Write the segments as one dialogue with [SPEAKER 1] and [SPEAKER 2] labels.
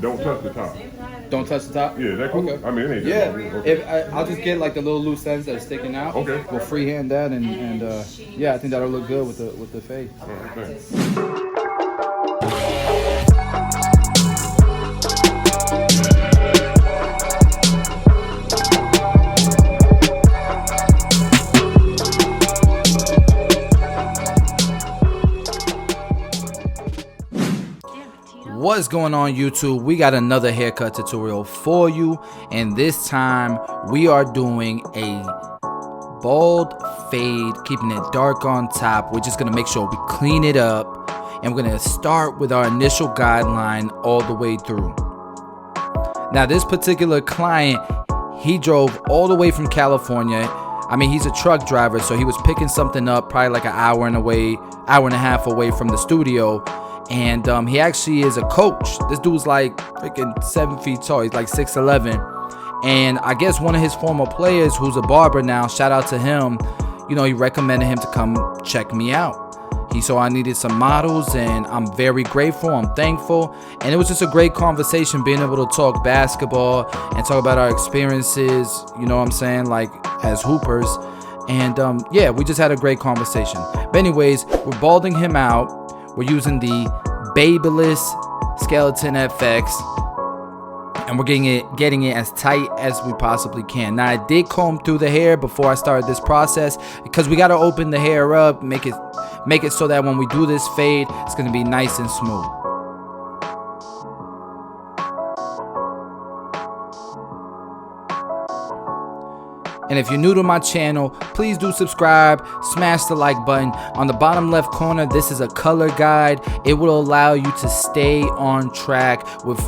[SPEAKER 1] Don't touch the top.
[SPEAKER 2] Don't touch the top?
[SPEAKER 1] Yeah, that cool?
[SPEAKER 2] Okay.
[SPEAKER 1] I mean, it ain't
[SPEAKER 2] Yeah,
[SPEAKER 1] that long. Okay.
[SPEAKER 2] I'll just get like the little loose ends that are sticking out.
[SPEAKER 1] Okay.
[SPEAKER 2] We'll freehand that and yeah, I think that'll look good with the fade.
[SPEAKER 1] All right, thanks.
[SPEAKER 2] What's going on, YouTube? We got another haircut tutorial for you, and this time we are doing a bald fade, keeping it dark on top. We're just gonna make sure we clean it up, and we're gonna start with our initial guideline all the way through. Now, this particular client, he drove all the way from California. I mean, he's a truck driver, so he was picking something up probably like an hour and a half away from the studio. And he actually is a coach. This dude's like freaking 7 feet tall. He's like 6'11". And I guess one of his former players, who's a barber now, shout out to him, you know, he recommended him to come check me out. He saw I needed some models, and I'm very grateful. I'm thankful. And it was just a great conversation, being able to talk basketball and talk about our experiences, you know what I'm saying, like as hoopers. And yeah, we just had a great conversation. But anyways, we're balding him out. We're using the Babyliss Skeleton FX, and we're getting it as tight as we possibly can. Now, I did comb through the hair before I started this process, because we got to open the hair up, make it so that when we do this fade, it's going to be nice and smooth. And if you're new to my channel, please do subscribe, smash the like button. On the bottom left corner, this is a color guide. It will allow you to stay on track with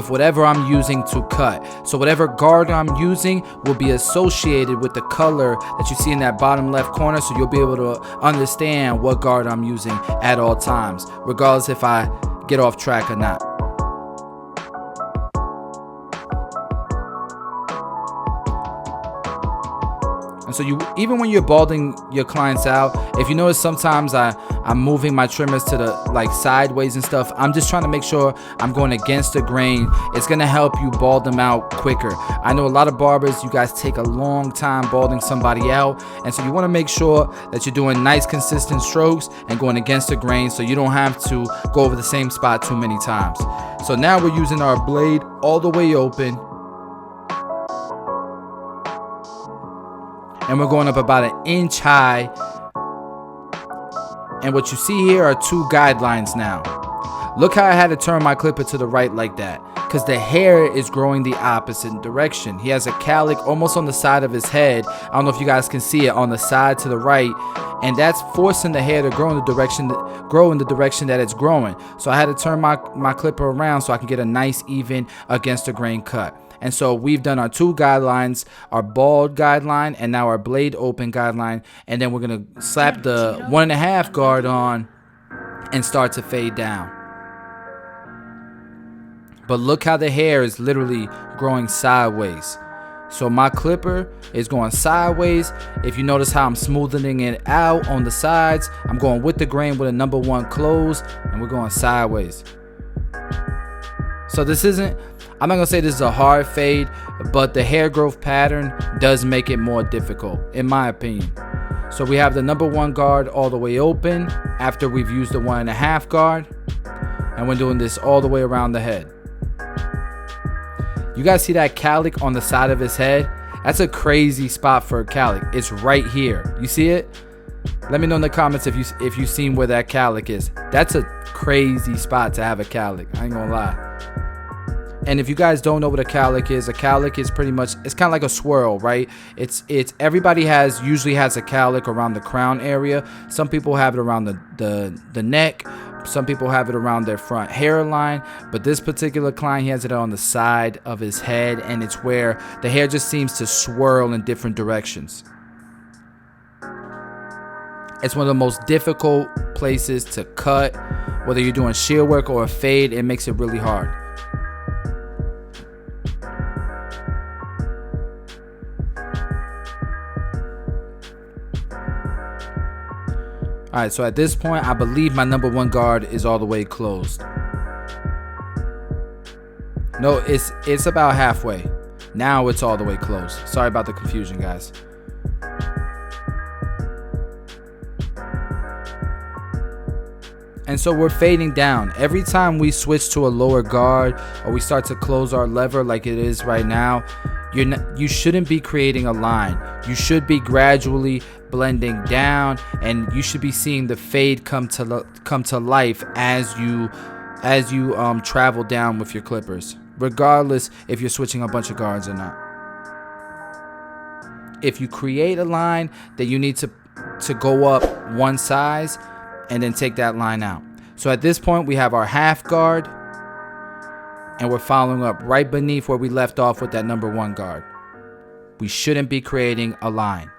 [SPEAKER 2] whatever I'm using to cut. So whatever guard I'm using will be associated with the color that you see in that bottom left corner, so you'll be able to understand what guard I'm using at all times, regardless if I get off track or not. And so even when you're balding your clients out, if you notice sometimes I'm moving my trimmers to the like sideways and stuff, I'm just trying to make sure I'm going against the grain. It's gonna help you bald them out quicker. I know a lot of barbers, you guys take a long time balding somebody out, and so you want to make sure that you're doing nice consistent strokes and going against the grain, so you don't have to go over the same spot too many times. So now we're using our blade all the way open, and we're going up about 1 inch high. And what you see here are 2 guidelines now. Look how I had to turn my clipper to the right like that, because the hair is growing the opposite direction. He has a cowlick almost on the side of his head. I don't know if you guys can see it on the side to the right, and that's forcing the hair to grow in the direction that it's growing. So I had to turn my clipper around so I can get a nice even against the grain cut. And so we've done our 2 guidelines, our bald guideline and now our blade open guideline. And then we're going to slap the 1.5 guard on and start to fade down. But look how the hair is literally growing sideways. So my clipper is going sideways. If you notice how I'm smoothing it out on the sides, I'm going with the grain with a number 1 close, and we're going sideways. So this isn't, I'm not gonna say this is a hard fade, but the hair growth pattern does make it more difficult, in my opinion. So we have the number 1 guard all the way open after we've used the 1.5 guard, and we're doing this all the way around the head. You guys see that cowlick on the side of his head? That's a crazy spot for a cowlick. It's right here. You see it? Let me know in the comments if you've seen where that cowlick is. That's a crazy spot to have a cowlick. I ain't gonna lie. And if you guys don't know what a cowlick is pretty much, it's kind of like a swirl, right? It's everybody usually has a cowlick around the crown area. Some people have it around the neck. Some people have it around their front hairline. But this particular client, he has it on the side of his head, and it's where the hair just seems to swirl in different directions. It's one of the most difficult places to cut. Whether you're doing shear work or a fade, it makes it really hard. Alright, so at this point, I believe my number 1 guard is all the way closed. No, it's about halfway. Now it's all the way close. Sorry about the confusion, guys. And so we're fading down. Every time we switch to a lower guard or we start to close our lever like it is right now, you shouldn't be creating a line. You should be gradually blending down, and you should be seeing the fade come to life as you travel down with your clippers, regardless if you're switching a bunch of guards or not. If you create a line, then you need to go up one size and then take that line out. So at this point, we have our half guard, and we're following up right beneath where we left off with that number 1 guard. We shouldn't be creating a line.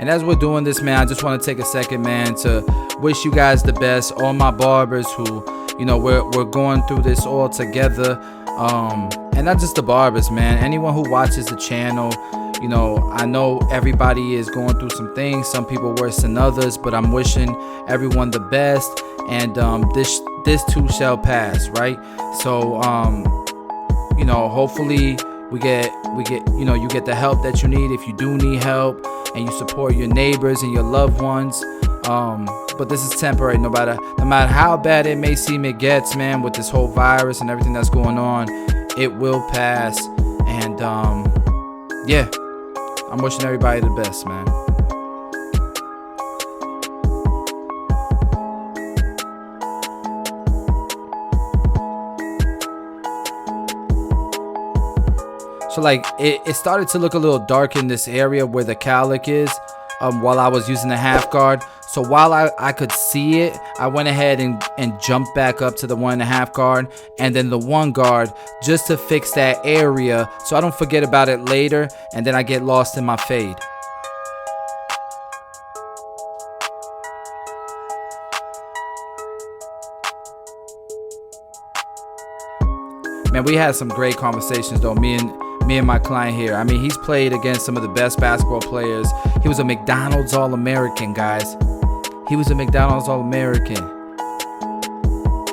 [SPEAKER 2] And as we're doing this, man, I just want to take a second, man, to wish you guys the best. All my barbers who, you know, we're going through this all together. And not just the barbers, man. Anyone who watches the channel, you know, I know everybody is going through some things. Some people worse than others, but I'm wishing everyone the best. And this too shall pass, right? So, you know, hopefully we get, you know, you get the help that you need if you do need help, and you support your neighbors and your loved ones. But this is temporary. No matter how bad it may seem it gets, man, with this whole virus and everything that's going on, it will pass. And yeah, I'm wishing everybody the best, man. So like it started to look a little dark in this area where the cowlick is while I was using the half guard. So while I could see it, I went ahead and jumped back up to the 1.5 guard and then the 1 guard just to fix that area so I don't forget about it later and then I get lost in my fade. Man, we had some great conversations though, me and my client here. I mean, he's played against some of the best basketball players. He was a McDonald's All-American, guys. He was a McDonald's All-American.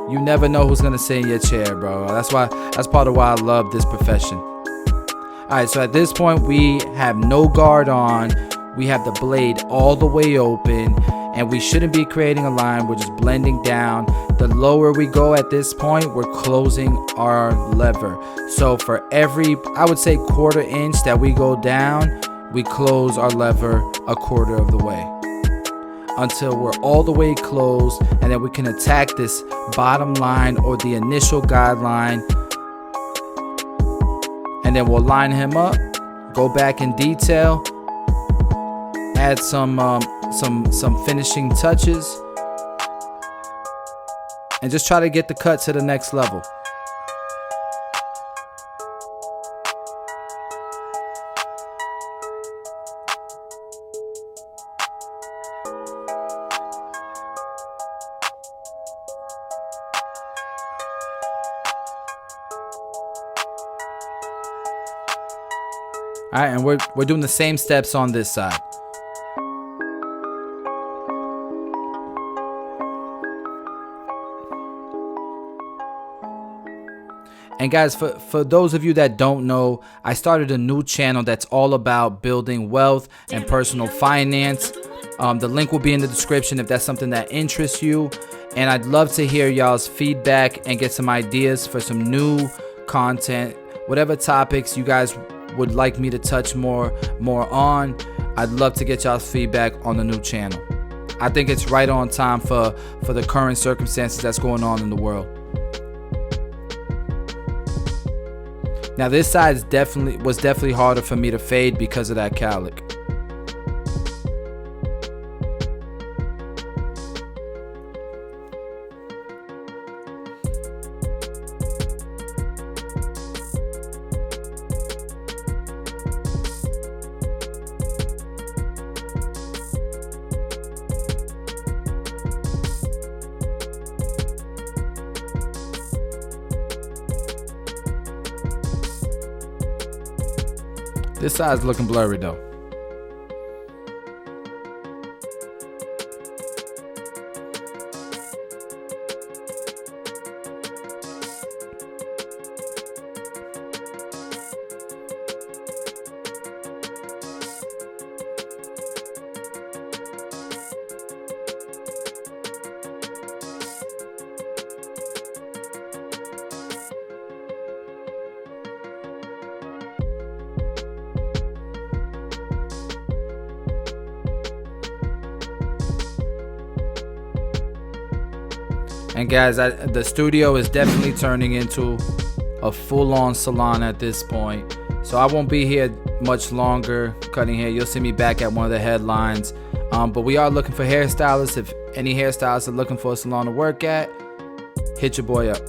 [SPEAKER 2] You never know who's gonna sit in your chair, bro. That's part of why I love this profession. All right, so at this point, we have no guard on. We have the blade all the way open, and we shouldn't be creating a line. We're just blending down. The lower we go at this point, we're closing our lever. So for every, I would say, 1/4 inch that we go down, we close our lever 1/4 of the way until we're all the way closed, and then we can attack this bottom line or the initial guideline, and then we'll line him up, go back in detail, add some finishing touches, and just try to get the cut to the next level. All right, and we're doing the same steps on this side. And guys, for those of you that don't know, I started a new channel that's all about building wealth and personal finance. The link will be in the description if that's something that interests you. And I'd love to hear y'all's feedback and get some ideas for some new content. Whatever topics you guys would like me to touch more on, I'd love to get y'all's feedback on the new channel. I think it's right on time for the current circumstances that's going on in the world. Now this side was definitely harder for me to fade because of that cowlick. This side's looking blurry though. And guys, the studio is definitely turning into a full-on salon at this point. So I won't be here much longer cutting hair. You'll see me back at one of the headlines. But we are looking for hairstylists. If any hairstylists are looking for a salon to work at, hit your boy up.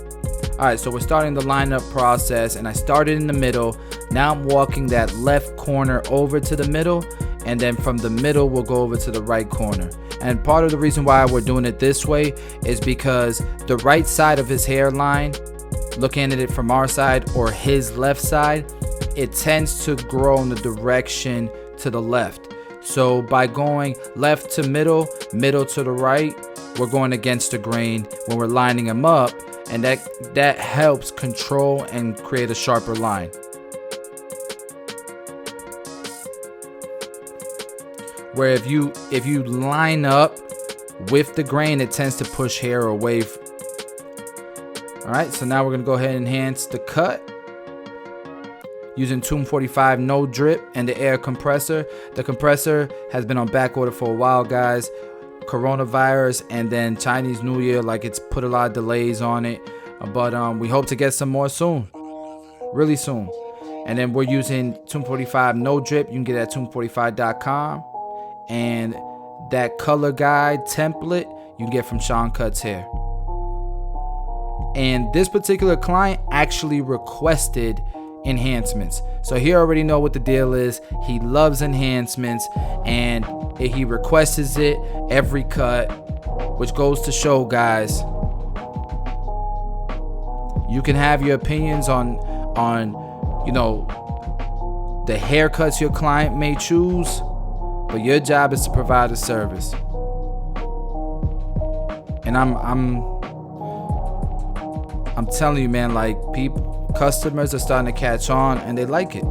[SPEAKER 2] Alright, so we're starting the lineup process, and I started in the middle. Now I'm walking that left corner over to the middle, and then from the middle we'll go over to the right corner. And part of the reason why we're doing it this way is because the right side of his hairline, looking at it from our side, or his left side, it tends to grow in the direction to the left. So by going left to middle, middle to the right, we're going against the grain when we're lining them up, and that helps control and create a sharper line. Where if you line up with the grain, it tends to push hair away. Alright, so now we're gonna go ahead and enhance the cut using 245 no drip and the air compressor. The compressor has been on back order for a while, guys. Coronavirus and then Chinese New Year, like, it's put a lot of delays on it, but we hope to get some more soon, really soon. And then we're using 245 no drip. You can get it at 245.com. And that color guide template you can get from Sean Cuts Hair. And this particular client actually requested enhancements, so he already know what the deal is. He loves enhancements, and he requests it every cut, which goes to show, guys, you can have your opinions on you know, the haircuts your client may choose, but your job is to provide a service. And I'm telling you, man, like, customers are starting to catch on, and they like it.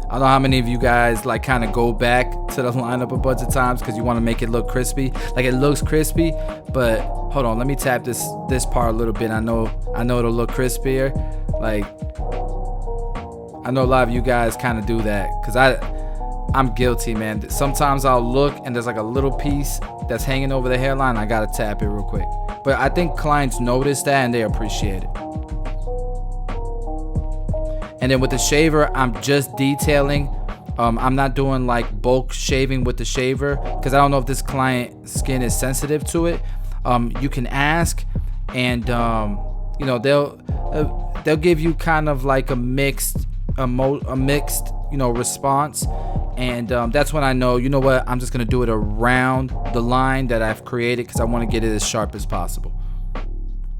[SPEAKER 2] I don't know how many of you guys like kind of go back to the lineup a bunch of times because you want to make it look crispy. Like, it looks crispy, but hold on, let me tap this part a little bit. I know it'll look crispier. Like, I know a lot of you guys kind of do that, because I'm guilty, man. Sometimes I'll look and there's like a little piece that's hanging over the hairline. I gotta tap it real quick. But I think clients notice that and they appreciate it. And then with the shaver, I'm just detailing. I'm not doing like bulk shaving with the shaver because I don't know if this client's skin is sensitive to it. You can ask, and you know, they'll give you kind of like a mixed you know, response. And that's when I know, you know what, I'm just gonna do it around the line that I've created because I want to get it as sharp as possible.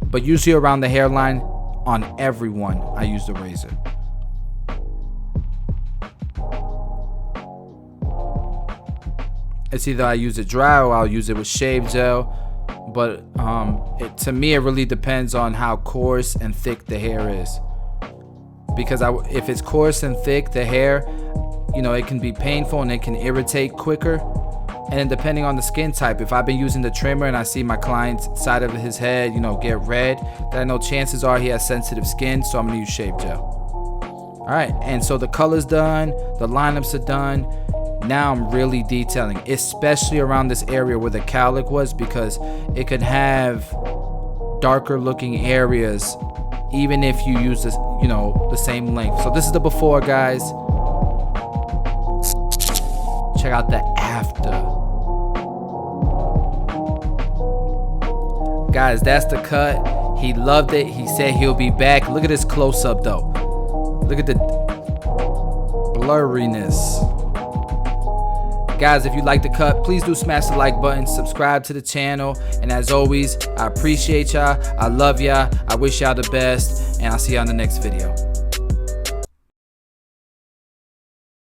[SPEAKER 2] But usually around the hairline on everyone, I use the razor. It's either I use it dry or I'll use it with shave gel. But to me, it really depends on how coarse and thick the hair is. Because if it's coarse and thick, the hair, you know, it can be painful and it can irritate quicker. And then depending on the skin type, if I've been using the trimmer and I see my client's side of his head, you know, get red, then I know chances are he has sensitive skin, so I'm gonna use shave gel. All right, and so the color's done, the lineups are done. Now I'm really detailing, especially around this area where the cowlick was, because it could have darker looking areas even if you use this, you know, the same length. So this is the before, guys. Check out the after. Guys, that's the cut. He loved it. He said he'll be back. Look at this close-up though. Look at the blurriness. Guys, if you like the cut, please do smash the like button, subscribe to the channel, and as always, I appreciate y'all. I love y'all. I wish y'all the best, and I'll see y'all in the next video.